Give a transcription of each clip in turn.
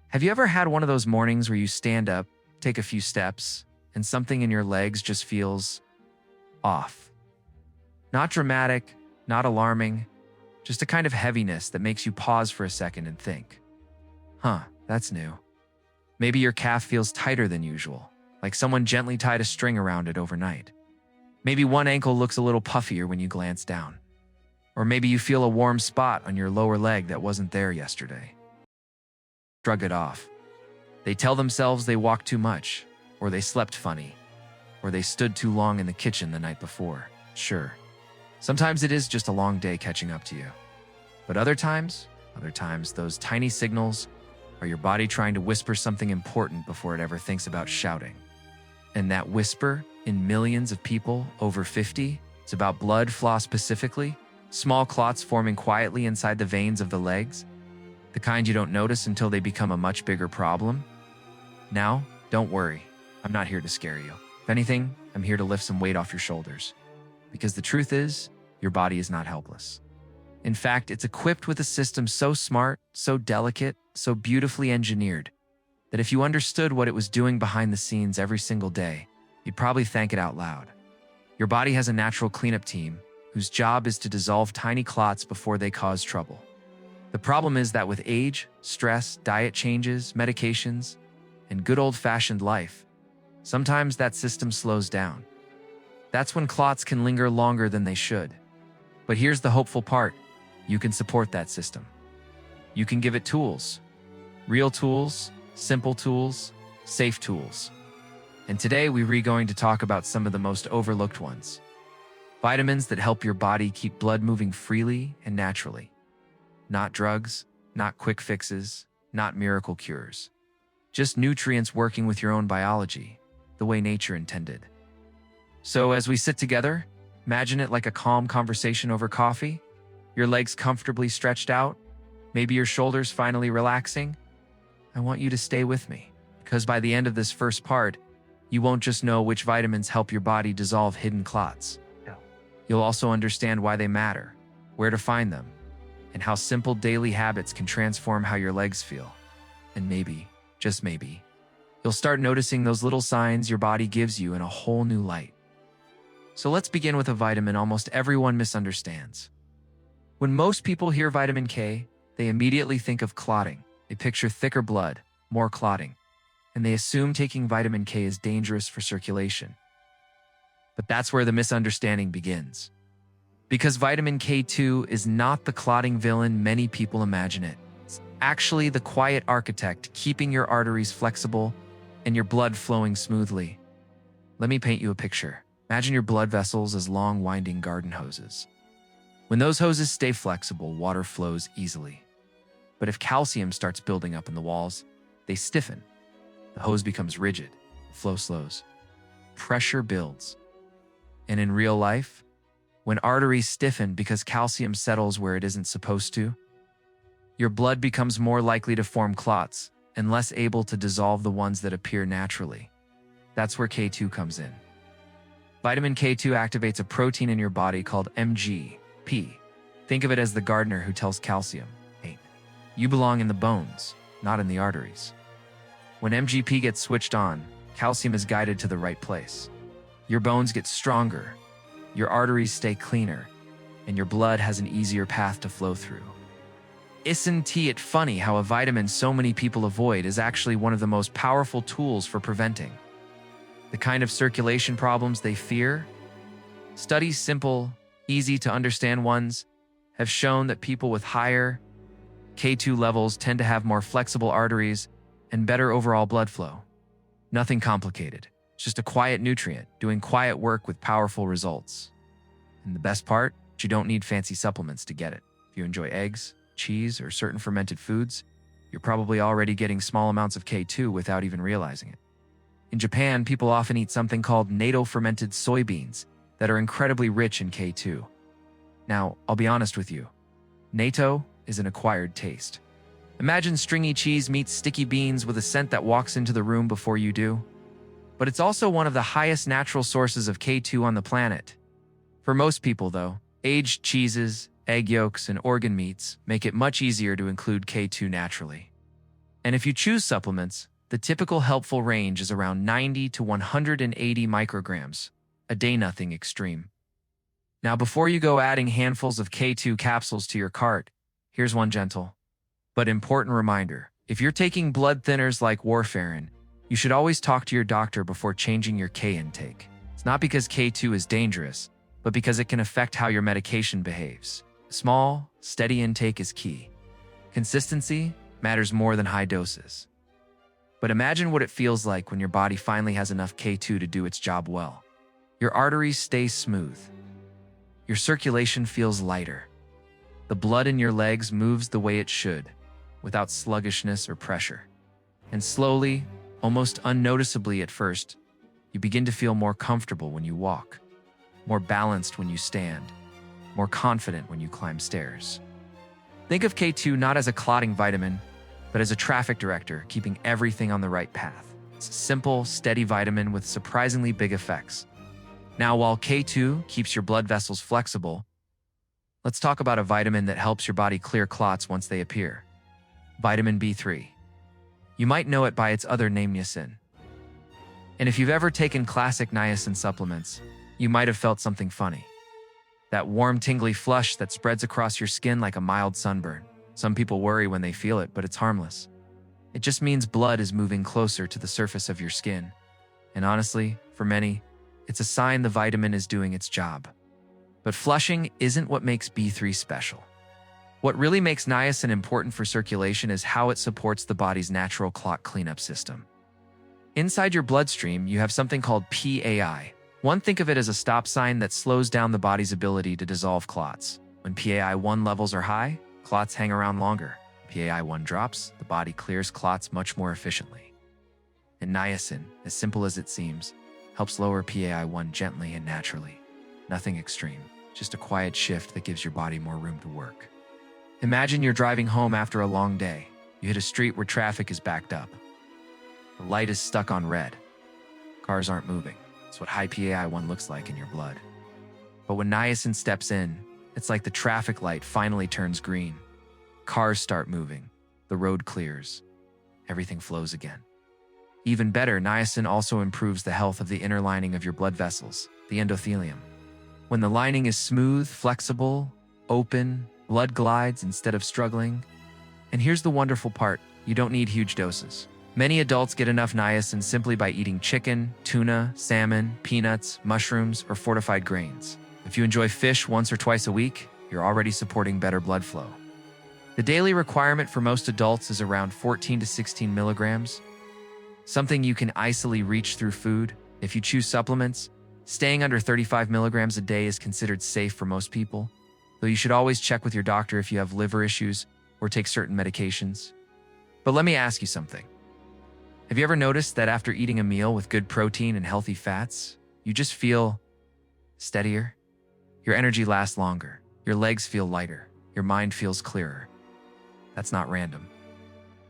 Have you ever had one of those mornings where you stand up, take a few steps, and something in your legs just feels off? Not dramatic, not alarming, just a kind of heaviness that makes you pause for a second and think, that's new. Maybe your calf feels tighter than usual, like someone gently tied a string around it overnight. Maybe one ankle looks a little puffier when you glance down. Or maybe you feel a warm spot on your lower leg that wasn't there yesterday. Shrug it off. They tell themselves they walked too much, or they slept funny, or they stood too long in the kitchen the night before. Sure, sometimes it is just a long day catching up to you. But other times, those tiny signals are your body trying to whisper something important before it ever thinks about shouting. And that whisper, in millions of people over 50, it's about blood flow specifically, small clots forming quietly inside the veins of the legs, the kind you don't notice until they become a much bigger problem. Now, don't worry, I'm not here to scare you. If anything, I'm here to lift some weight off your shoulders. Because the truth is, your body is not helpless. In fact, it's equipped with a system so smart, so delicate, so beautifully engineered, that if you understood what it was doing behind the scenes every single day, you'd probably thank it out loud. Your body has a natural cleanup team whose job is to dissolve tiny clots before they cause trouble. The problem is that with age, stress, diet changes, medications, and good old-fashioned life, sometimes that system slows down. That's when clots can linger longer than they should. But here's the hopeful part. You can support that system. You can give it tools. Real tools, simple tools, safe tools. And today we're going to talk about some of the most overlooked ones. Vitamins that help your body keep blood moving freely and naturally. Not drugs, not quick fixes, not miracle cures. Just nutrients working with your own biology, the way nature intended. So as we sit together, imagine it like a calm conversation over coffee, your legs comfortably stretched out, maybe your shoulders finally relaxing. I want you to stay with me, because by the end of this first part, you won't just know which vitamins help your body dissolve hidden clots. You'll also understand why they matter, where to find them, and how simple daily habits can transform how your legs feel. And maybe, just maybe, you'll start noticing those little signs your body gives you in a whole new light. So let's begin with a vitamin almost everyone misunderstands. When most people hear vitamin K, they immediately think of clotting. They picture thicker blood, more clotting, and they assume taking vitamin K is dangerous for circulation. But that's where the misunderstanding begins. Because vitamin K2 is not the clotting villain many people imagine it. It's actually the quiet architect keeping your arteries flexible and your blood flowing smoothly. Let me paint you a picture. Imagine your blood vessels as long, winding garden hoses. When those hoses stay flexible, water flows easily. But if calcium starts building up in the walls, they stiffen. The hose becomes rigid, flow slows, pressure builds. And in real life, when arteries stiffen because calcium settles where it isn't supposed to, your blood becomes more likely to form clots and less able to dissolve the ones that appear naturally. That's where K2 comes in. Vitamin K2 activates a protein in your body called MGP. Think of it as the gardener who tells calcium, hey, you belong in the bones, not in the arteries. When MGP gets switched on, calcium is guided to the right place. Your bones get stronger, your arteries stay cleaner, and your blood has an easier path to flow through. Isn't it funny how a vitamin so many people avoid is actually one of the most powerful tools for preventing the kind of circulation problems they fear? Studies, simple, easy to understand ones, have shown that people with higher K2 levels tend to have more flexible arteries and better overall blood flow. Nothing complicated. It's just a quiet nutrient doing quiet work with powerful results. And the best part, you don't need fancy supplements to get it. If you enjoy eggs, cheese, or certain fermented foods, you're probably already getting small amounts of K2 without even realizing it. In Japan, people often eat something called natto fermented soybeans that are incredibly rich in K2. Now, I'll be honest with you. Natto is an acquired taste. Imagine stringy cheese meets sticky beans with a scent that walks into the room before you do. But it's also one of the highest natural sources of K2 on the planet. For most people, though, aged cheeses, egg yolks, and organ meats make it much easier to include K2 naturally. And if you choose supplements, the typical helpful range is around 90 to 180 micrograms, a day nothing extreme. Now, before you go adding handfuls of K2 capsules to your cart, here's one gentle but important reminder. If you're taking blood thinners like warfarin, you should always talk to your doctor before changing your K intake. It's not because K2 is dangerous, but because it can affect how your medication behaves. Small, steady intake is key. Consistency matters more than high doses. But imagine what it feels like when your body finally has enough K2 to do its job well. Your arteries stay smooth. Your circulation feels lighter. The blood in your legs moves the way it should, without sluggishness or pressure. And slowly, almost unnoticeably at first, you begin to feel more comfortable when you walk, more balanced when you stand, more confident when you climb stairs. Think of K2 not as a clotting vitamin, but as a traffic director keeping everything on the right path. It's a simple, steady vitamin with surprisingly big effects. Now, while K2 keeps your blood vessels flexible, let's talk about a vitamin that helps your body clear clots once they appear. Vitamin B3. You might know it by its other name, niacin. And if you've ever taken classic niacin supplements, you might have felt something funny. That warm, tingly flush that spreads across your skin like a mild sunburn. Some people worry when they feel it, but it's harmless. It just means blood is moving closer to the surface of your skin. And honestly, for many, it's a sign the vitamin is doing its job. But flushing isn't what makes B3 special. What really makes niacin important for circulation is how it supports the body's natural clot cleanup system. Inside your bloodstream, you have something called PAI. Think of it as a stop sign that slows down the body's ability to dissolve clots. When PAI-1 levels are high, clots hang around longer. PAI-1 drops, the body clears clots much more efficiently. And niacin, as simple as it seems, helps lower PAI-1 gently and naturally. Nothing extreme, just a quiet shift that gives your body more room to work. Imagine you're driving home after a long day. You hit a street where traffic is backed up. The light is stuck on red. Cars aren't moving. It's what high PAI-1 looks like in your blood. But when niacin steps in, it's like the traffic light finally turns green. Cars start moving. The road clears. Everything flows again. Even better, niacin also improves the health of the inner lining of your blood vessels, the endothelium. When the lining is smooth, flexible, open, blood glides instead of struggling. And here's the wonderful part, you don't need huge doses. Many adults get enough niacin simply by eating chicken, tuna, salmon, peanuts, mushrooms, or fortified grains. If you enjoy fish once or twice a week, you're already supporting better blood flow. The daily requirement for most adults is around 14 to 16 milligrams, something you can easily reach through food. If you choose supplements, staying under 35 milligrams a day is considered safe for most people, though you should always check with your doctor if you have liver issues or take certain medications. But let me ask you something. Have you ever noticed that after eating a meal with good protein and healthy fats, you just feel steadier? Your energy lasts longer, your legs feel lighter, your mind feels clearer. That's not random.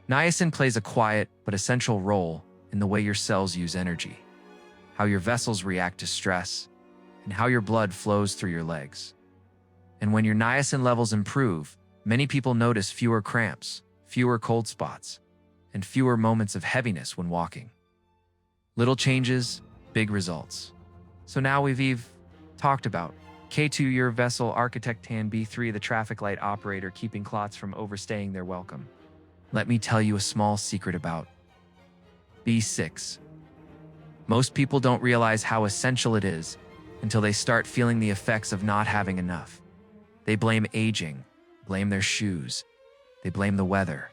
Niacin plays a quiet but essential role in the way your cells use energy, how your vessels react to stress, and how your blood flows through your legs. And when your niacin levels improve, many people notice fewer cramps, fewer cold spots, and fewer moments of heaviness when walking. Little changes, big results. So now we've talked about K2, your vessel architect, and B3, the traffic light operator, keeping clots from overstaying their welcome. Let me tell you a small secret about B6. Most people don't realize how essential it is until they start feeling the effects of not having enough. They blame aging, blame their shoes, they blame the weather.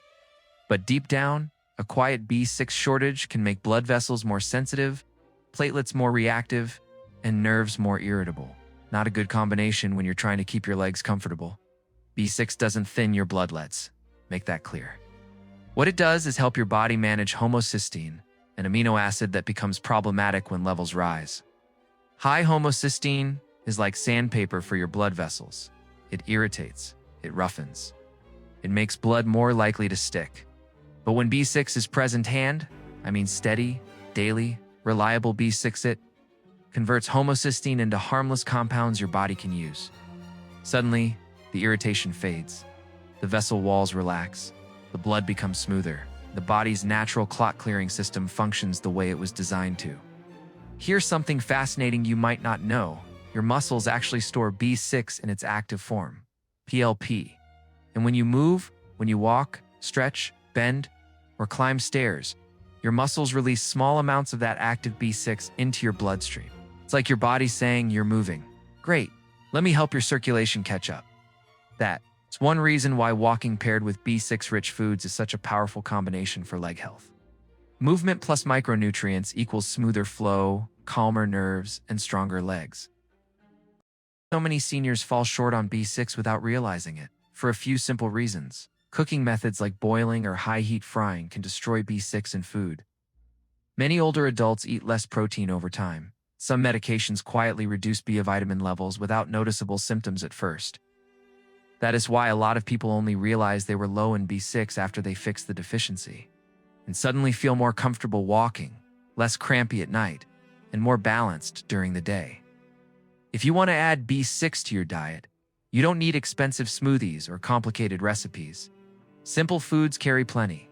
But deep down, a quiet B6 shortage can make blood vessels more sensitive, platelets more reactive, and nerves more irritable. Not a good combination when you're trying to keep your legs comfortable. B6 doesn't thin your bloodlets. Make that clear. What it does is help your body manage homocysteine, an amino acid that becomes problematic when levels rise. High homocysteine is like sandpaper for your blood vessels. It irritates, it roughens. It makes blood more likely to stick. But when B6 is present hand, I mean steady, daily, reliable B6, it converts homocysteine into harmless compounds your body can use. Suddenly, the irritation fades. The vessel walls relax. The blood becomes smoother, The body's natural clot clearing system functions the way it was designed to. Here's something fascinating you might not know. Your muscles actually store B6 in its active form, PLP. And when you move, when you walk, stretch, bend, or climb stairs, your muscles release small amounts of that active B6 into your bloodstream. It's like your body saying you're moving. Great, let me help your circulation catch up. That's one reason why walking paired with B6-rich foods is such a powerful combination for leg health. Movement plus micronutrients equals smoother flow, calmer nerves, and stronger legs. So many seniors fall short on B6 without realizing it, for a few simple reasons. Cooking methods like boiling or high-heat frying can destroy B6 in food. Many older adults eat less protein over time. Some medications quietly reduce B vitamin levels without noticeable symptoms at first. That is why a lot of people only realize they were low in B6 after they fix the deficiency, and suddenly feel more comfortable walking, less crampy at night, and more balanced during the day. If you want to add B6 to your diet, you don't need expensive smoothies or complicated recipes. Simple foods carry plenty.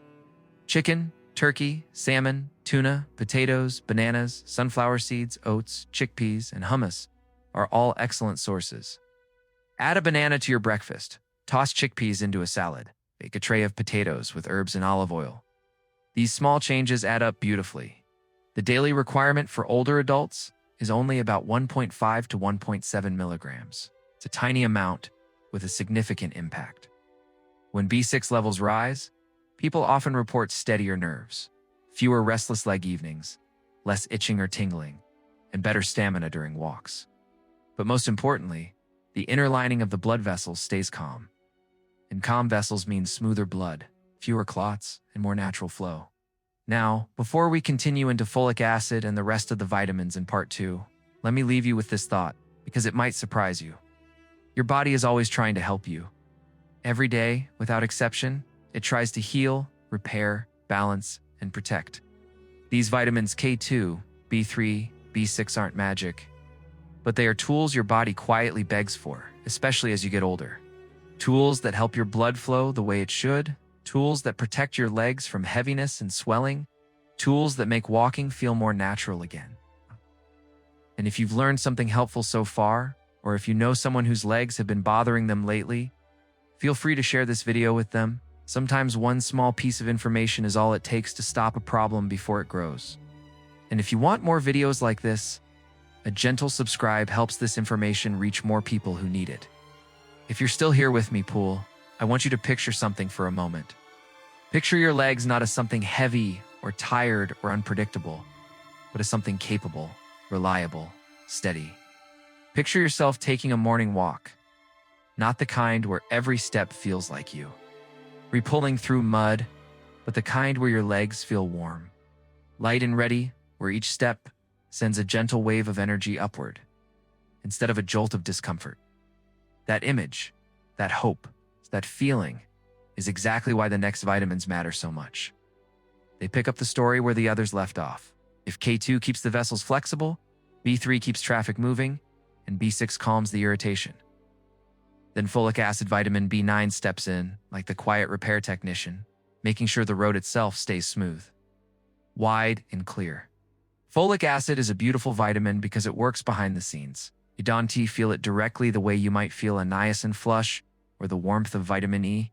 Chicken, turkey, salmon, tuna, potatoes, bananas, sunflower seeds, oats, chickpeas, and hummus are all excellent sources. Add a banana to your breakfast. Toss chickpeas into a salad. Bake a tray of potatoes with herbs and olive oil. These small changes add up beautifully. The daily requirement for older adults is only about 1.5 to 1.7 milligrams. It's a tiny amount with a significant impact. When B6 levels rise, people often report steadier nerves, fewer restless leg evenings, less itching or tingling, and better stamina during walks. But most importantly, the inner lining of the blood vessels stays calm. And calm vessels mean smoother blood, fewer clots, and more natural flow. Now, before we continue into folic acid and the rest of the vitamins in part 2, let me leave you with this thought, because it might surprise you. Your body is always trying to help you. Every day, without exception, it tries to heal, repair, balance, and protect. These vitamins K2, B3, B6 aren't magic, but they are tools your body quietly begs for, especially as you get older. Tools that help your blood flow the way it should, tools that protect your legs from heaviness and swelling, tools that make walking feel more natural again. And if you've learned something helpful so far, or if you know someone whose legs have been bothering them lately, feel free to share this video with them. Sometimes one small piece of information is all it takes to stop a problem before it grows. And if you want more videos like this, a gentle subscribe helps this information reach more people who need it. If you're still here with me, Pool, I want you to picture something for a moment. Picture your legs not as something heavy or tired or unpredictable, but as something capable, reliable, steady. Picture yourself taking a morning walk, not the kind where every step feels like you, repulling through mud, but the kind where your legs feel warm, light and ready, where each step sends a gentle wave of energy upward, instead of a jolt of discomfort. That image, that hope, that feeling is exactly why the next vitamins matter so much. They pick up the story where the others left off. If K2 keeps the vessels flexible, B3 keeps traffic moving, and B6 calms the irritation. Then folic acid vitamin B9 steps in, like the quiet repair technician, making sure the road itself stays smooth, wide, and clear. Folic acid is a beautiful vitamin because it works behind the scenes. You don't feel it directly the way you might feel a niacin flush or the warmth of vitamin E.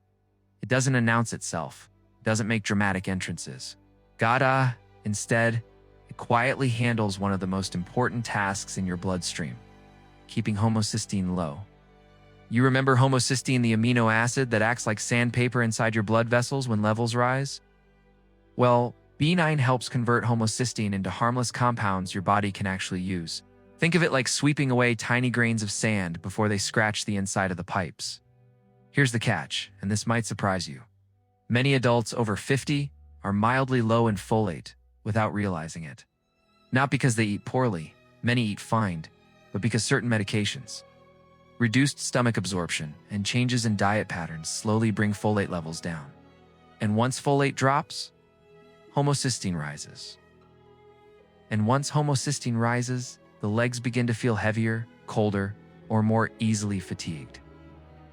It doesn't announce itself. It doesn't make dramatic entrances. Instead, it quietly handles one of the most important tasks in your bloodstream, keeping homocysteine low. You remember homocysteine, the amino acid that acts like sandpaper inside your blood vessels when levels rise? Well, B9 helps convert homocysteine into harmless compounds your body can actually use. Think of it like sweeping away tiny grains of sand before they scratch the inside of the pipes. Here's the catch, and this might surprise you. Many adults over 50 are mildly low in folate without realizing it. Not because they eat poorly, many eat fine, but because certain medications, reduced stomach absorption, and changes in diet patterns slowly bring folate levels down. And once folate drops, homocysteine rises. And once homocysteine rises, the legs begin to feel heavier, colder, or more easily fatigued.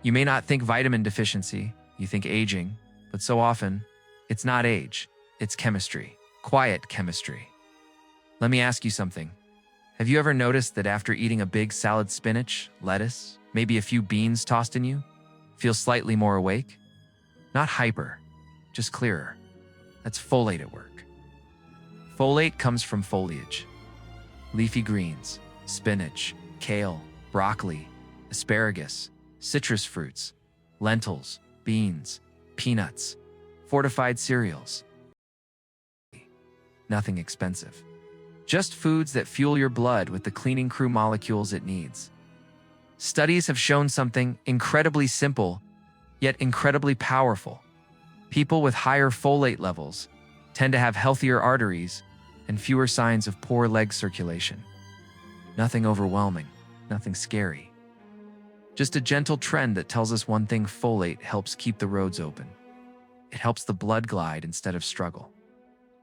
You may not think vitamin deficiency, you think aging, but so often, It's not age, it's chemistry. Quiet chemistry. Let me ask you something. Have you ever noticed that after eating a big salad, spinach, lettuce, maybe a few beans tossed in you, feel slightly more awake? Not hyper, just clearer. That's folate at work. Folate comes from foliage. Leafy greens, spinach, kale, broccoli, asparagus, citrus fruits, lentils, beans, peanuts, fortified cereals. Nothing expensive. Just foods that fuel your blood with the cleaning crew molecules it needs. Studies have shown something incredibly simple, yet incredibly powerful. People with higher folate levels tend to have healthier arteries and fewer signs of poor leg circulation. Nothing overwhelming, nothing scary. Just a gentle trend that tells us one thing: folate helps keep the roads open. It helps the blood glide instead of struggle.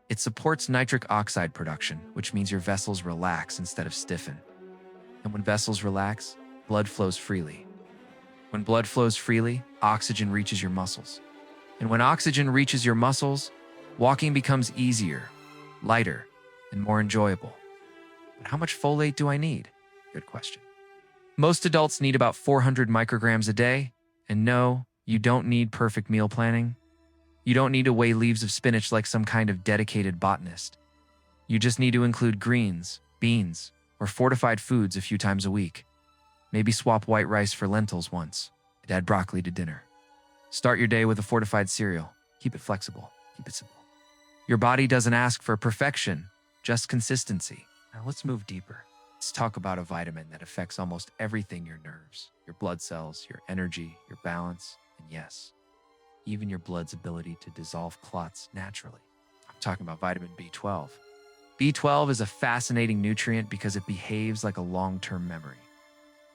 It supports nitric oxide production, which means your vessels relax instead of stiffen. And when vessels relax, blood flows freely. When blood flows freely, oxygen reaches your muscles. And when oxygen reaches your muscles, walking becomes easier, lighter, and more enjoyable. But how much folate do I need? Good question. Most adults need about 400 micrograms a day. And no, you don't need perfect meal planning. You don't need to weigh leaves of spinach like some kind of dedicated botanist. You just need to include greens, beans, or fortified foods a few times a week. Maybe swap white rice for lentils once, and add broccoli to dinner. Start your day with a fortified cereal. Keep it flexible. Keep it simple. Your body doesn't ask for perfection, just consistency. Now let's move deeper. Let's talk about a vitamin that affects almost everything: your nerves, your blood cells, your energy, your balance, and yes, even your blood's ability to dissolve clots naturally. I'm talking about vitamin B12. B12 is a fascinating nutrient because it behaves like a long-term memory.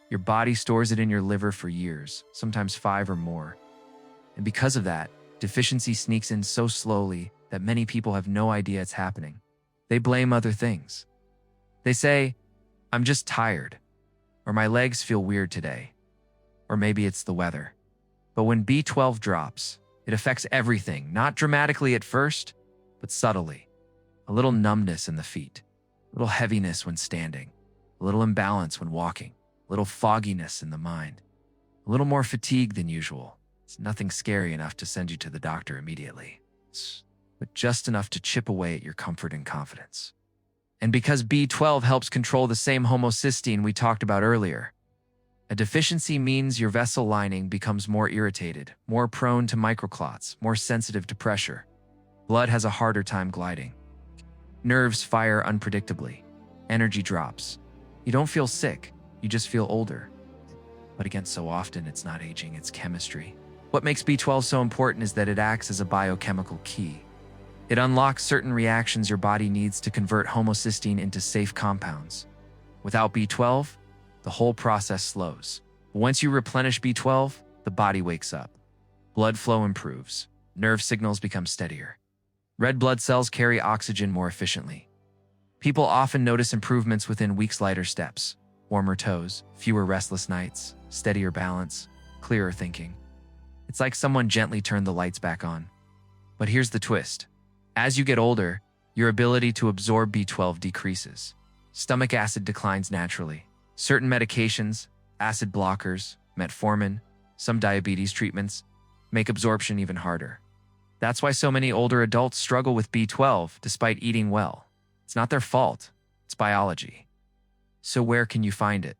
Your body stores it in your liver for years, sometimes 5 or more. And because of that, deficiency sneaks in so slowly that many people have no idea it's happening. They blame other things. They say, "I'm just tired," or "My legs feel weird today," or maybe it's the weather. But when B12 drops, it affects everything, not dramatically at first, but subtly. A little numbness in the feet, a little heaviness when standing, a little imbalance when walking, a little fogginess in the mind, a little more fatigue than usual. It's nothing scary enough to send you to the doctor immediately, but just enough to chip away at your comfort and confidence. And because B12 helps control the same homocysteine we talked about earlier, a deficiency means your vessel lining becomes more irritated, more prone to microclots, more sensitive to pressure. Blood has a harder time gliding. Nerves fire unpredictably. Energy drops. You don't feel sick, you just feel older. But again, so often it's not aging, it's chemistry. What makes B12 so important is that it acts as a biochemical key. It unlocks certain reactions your body needs to convert homocysteine into safe compounds. Without B12, the whole process slows. Once you replenish B12, the body wakes up. Blood flow improves. Nerve signals become steadier. Red blood cells carry oxygen more efficiently. People often notice improvements within weeks: lighter steps, warmer toes, fewer restless nights, steadier balance, clearer thinking. It's like someone gently turned the lights back on. But here's the twist. As you get older, your ability to absorb B12 decreases. Stomach acid declines naturally. Certain medications, acid blockers, metformin, some diabetes treatments, make absorption even harder. That's why so many older adults struggle with B12 despite eating well. It's not their fault, it's biology. So where can you find it?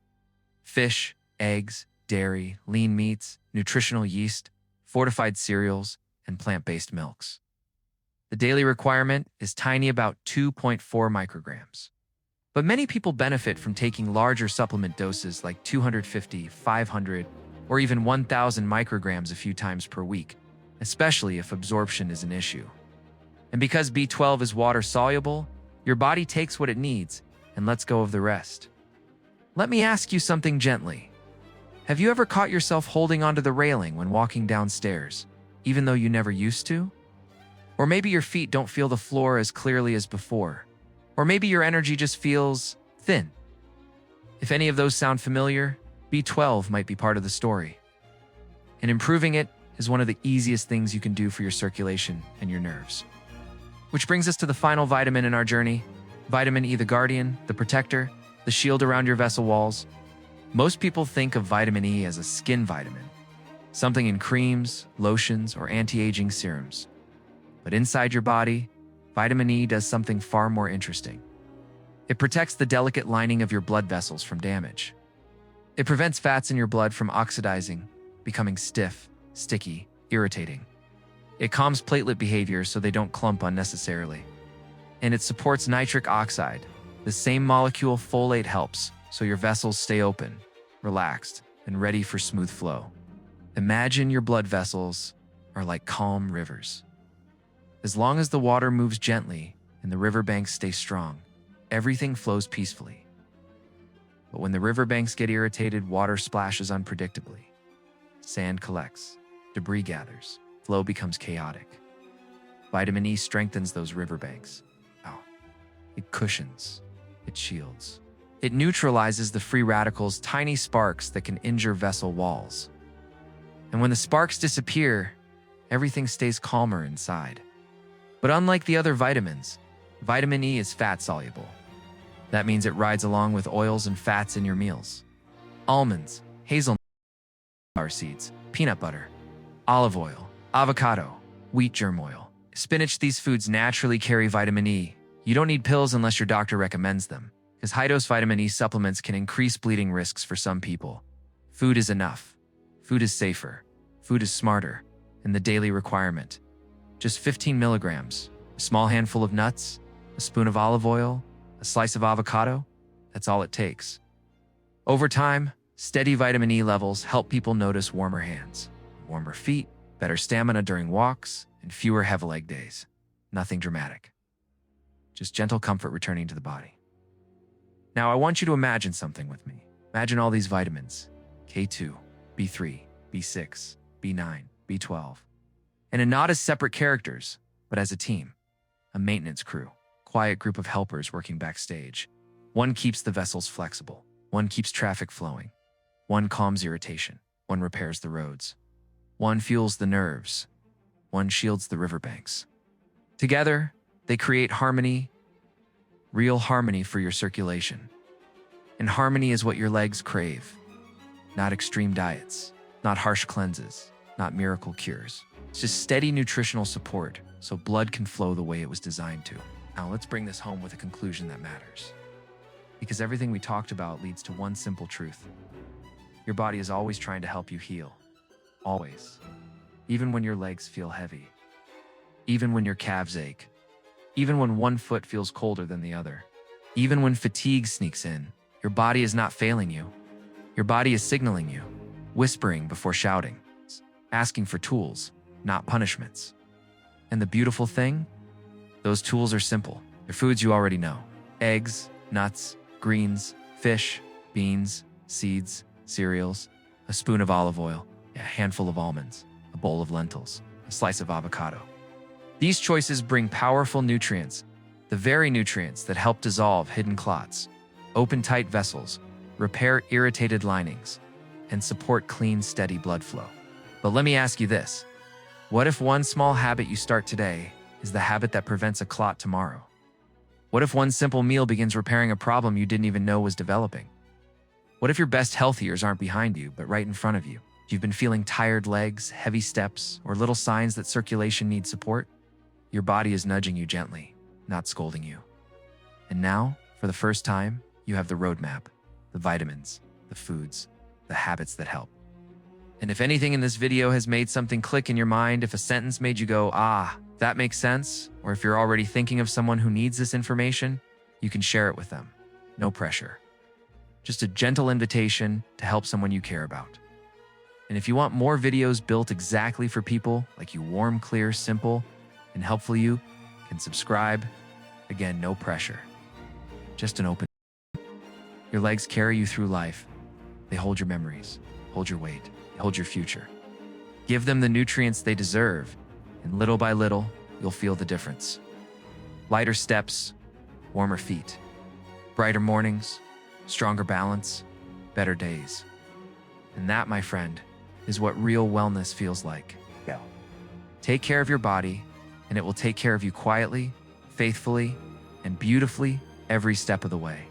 Fish, eggs, dairy, lean meats, nutritional yeast, fortified cereals, and plant-based milks. The daily requirement is tiny, about 2.4 micrograms. But many people benefit from taking larger supplement doses like 250, 500, or even 1,000 micrograms a few times per week, especially if absorption is an issue. And because B12 is water-soluble, your body takes what it needs and lets go of the rest. Let me ask you something gently. Have you ever caught yourself holding onto the railing when walking downstairs, even though you never used to? Or maybe your feet don't feel the floor as clearly as before. Or maybe your energy just feels thin. If any of those sound familiar, B12 might be part of the story. And improving it is one of the easiest things you can do for your circulation and your nerves. Which brings us to the final vitamin in our journey, vitamin E, the guardian, the protector, the shield around your vessel walls. Most people think of vitamin E as a skin vitamin, something in creams, lotions, or anti-aging serums. But inside your body, vitamin E does something far more interesting. It protects the delicate lining of your blood vessels from damage. It prevents fats in your blood from oxidizing, becoming stiff, sticky, irritating. It calms platelet behavior so they don't clump unnecessarily. And it supports nitric oxide. The same molecule folate helps so your vessels stay open, relaxed, and ready for smooth flow. Imagine your blood vessels are like calm rivers. As long as the water moves gently and the riverbanks stay strong, everything flows peacefully. But when the riverbanks get irritated, water splashes unpredictably. Sand collects, debris gathers, flow becomes chaotic. Vitamin E strengthens those riverbanks. It cushions, it shields. It neutralizes the free radicals, tiny sparks that can injure vessel walls. And when the sparks disappear, everything stays calmer inside. But unlike the other vitamins, vitamin E is fat-soluble. That means it rides along with oils and fats in your meals. Almonds, hazelnut, sunflower seeds, peanut butter, olive oil, avocado, wheat germ oil, spinach. These foods naturally carry vitamin E. You don't need pills unless your doctor recommends them, because high-dose vitamin E supplements can increase bleeding risks for some people. Food is enough. Food is safer. Food is smarter. And the daily requirement. Just 15 milligrams, a small handful of nuts, a spoon of olive oil, a slice of avocado. That's all it takes. Over time, steady vitamin E levels help people notice warmer hands, warmer feet, better stamina during walks, and fewer heavy leg days. Nothing dramatic. Just gentle comfort returning to the body. Now I want you to imagine something with me. Imagine all these vitamins, K2, B3, B6, B9, B12, and not as separate characters, but as a team, a maintenance crew, quiet group of helpers working backstage. One keeps the vessels flexible, one keeps traffic flowing, one calms irritation, one repairs the roads, one fuels the nerves, one shields the riverbanks. Together, they create harmony, real harmony for your circulation. And harmony is what your legs crave. Not extreme diets, not harsh cleanses, not miracle cures. It's just steady nutritional support so blood can flow the way it was designed to. Now let's bring this home with a conclusion that matters. Because everything we talked about leads to one simple truth. Your body is always trying to help you heal. Always. Even when your legs feel heavy. Even when your calves ache. Even when one foot feels colder than the other. Even when fatigue sneaks in, your body is not failing you. Your body is signaling you, whispering before shouting, asking for tools, not punishments. And the beautiful thing? Those tools are simple. They're foods you already know. Eggs, nuts, greens, fish, beans, seeds, cereals, a spoon of olive oil, a handful of almonds, a bowl of lentils, a slice of avocado. These choices bring powerful nutrients, the very nutrients that help dissolve hidden clots, open tight vessels, repair irritated linings, and support clean, steady blood flow. But let me ask you this. What if one small habit you start today is the habit that prevents a clot tomorrow? What if one simple meal begins repairing a problem you didn't even know was developing? What if your best health years aren't behind you, but right in front of you? You've been feeling tired legs, heavy steps, or little signs that circulation needs support? Your body is nudging you gently, not scolding you. And now, for the first time, you have the roadmap, the vitamins, the foods, the habits that help. And if anything in this video has made something click in your mind, if a sentence made you go, ah, that makes sense, or if you're already thinking of someone who needs this information, you can share it with them. No pressure. Just a gentle invitation to help someone you care about. And if you want more videos built exactly for people like you, warm, clear, simple, and helpful, you can subscribe. Again, no pressure. Just an open. Your legs carry you through life. They hold your memories, hold your weight, hold your future. Give them the nutrients they deserve, and little by little, you'll feel the difference. Lighter steps, warmer feet, brighter mornings, stronger balance, better days. And that, my friend, is what real wellness feels like. Take care of your body, and it will take care of you quietly, faithfully, and beautifully every step of the way.